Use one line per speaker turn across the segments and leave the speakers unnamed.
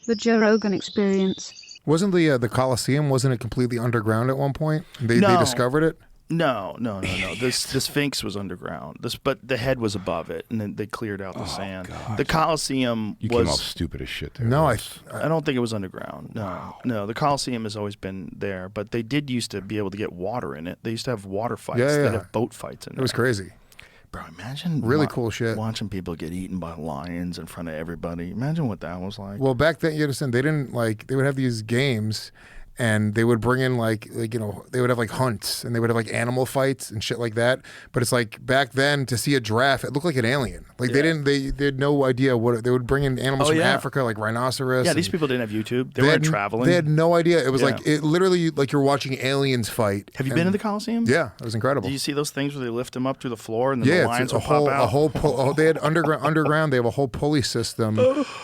The Joe Rogan Experience.
Wasn't the Colosseum, wasn't it completely underground at one point? They discovered it?
No. The Sphinx was underground. But the head was above it, and then they cleared out the sand.
God.
The Colosseum
You
was...
came off stupid as shit there.
No,
I don't think it was underground. No. The Colosseum has always been there, but they did used to be able to get water in it. They used to have water fights. They have boat fights in there.
It was crazy.
Bro, imagine
really cool shit.
Watching people get eaten by lions in front of everybody. Imagine what that was like.
Well, back then, you understand, they didn't they would have these games, and they would bring in they would have hunts, and they would have animal fights and shit like that. But it's back then, to see a giraffe, it looked like an alien. They had no idea what they would bring in animals from Africa, like rhinoceros.
Yeah, these people didn't have YouTube. They weren't traveling.
They had no idea. It was it literally you're watching aliens fight.
Have you been in the Colosseum?
Yeah, it was incredible.
Do you see those things where they lift them up through the floor and then the lions will pop out?
They had underground. They have a whole pulley system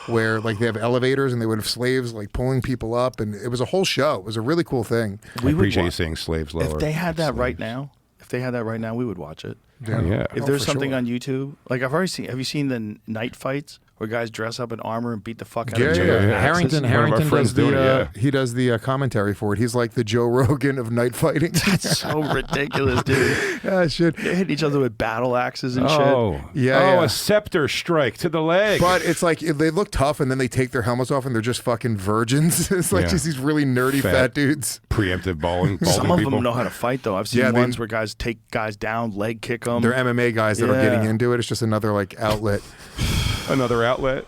where they have elevators, and they would have slaves pulling people up, and it was a whole show. It was a really cool thing.
I appreciate you saying slaves lower.
If they had that right now, we would watch it.
Yeah.
If there's something on YouTube, I've already seen. Have you seen the night fights where guys dress up in armor and beat the fuck out of each other?
Yeah. Harrington does he does the commentary for it. He's like the Joe Rogan of night fighting.
That's so ridiculous, dude.
Yeah, shit.
They hit each other with battle axes and shit.
Yeah.
A scepter strike to the leg.
But it's they look tough, and then they take their helmets off, and they're just fucking virgins. It's just these really nerdy fat dudes.
Preemptive balding
Some of
people.
them know how to fight, though. I've seen ones where guys take guys down, leg kick them.
They're MMA guys that are getting into it. It's just another outlet.
Another outlet.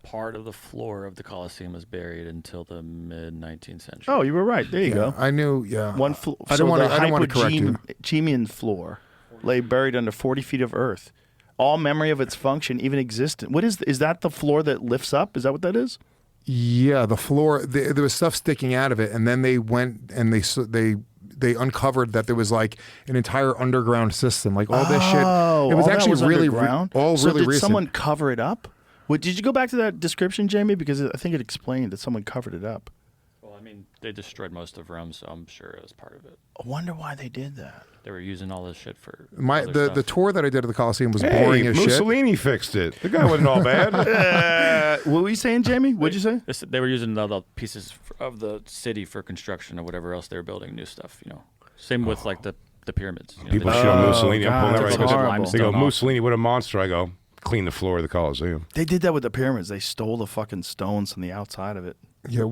Part of the floor of the Colosseum was buried until the mid-19th century.
Oh, you were right. There you go.
I knew. Yeah.
One floor.
I don't want to correct you.
Hypogean floor lay buried under 40 feet of earth. All memory of its function, even existence. What is that? The floor that lifts up? Is that what that is?
Yeah, the floor. There was stuff sticking out of it, and then they went and they uncovered that there was an entire underground system, all this shit. It was actually really
underground.
Really
did
recent.
Someone cover it up? Did you go back to that description, Jamie? Because I think it explained that someone covered it up.
Well, I mean, they destroyed most of Rome, so I'm sure it was part of it.
I wonder why they did that.
They were using all this shit for
the tour that I did of the Colosseum was boring as shit.
Mussolini fixed it. The guy wasn't all bad.
What were you saying, Jamie? What'd you say?
They were using the pieces of the city for construction or whatever else they were building, new stuff. Same with the pyramids.
People shit on Mussolini.
God,
I'm pulling
that's
that right.
horrible.
They go, Mussolini, what a monster. I go, clean the floor of the Colosseum.
They did that with the pyramids. They stole the fucking stones from the outside of it.
Yeah,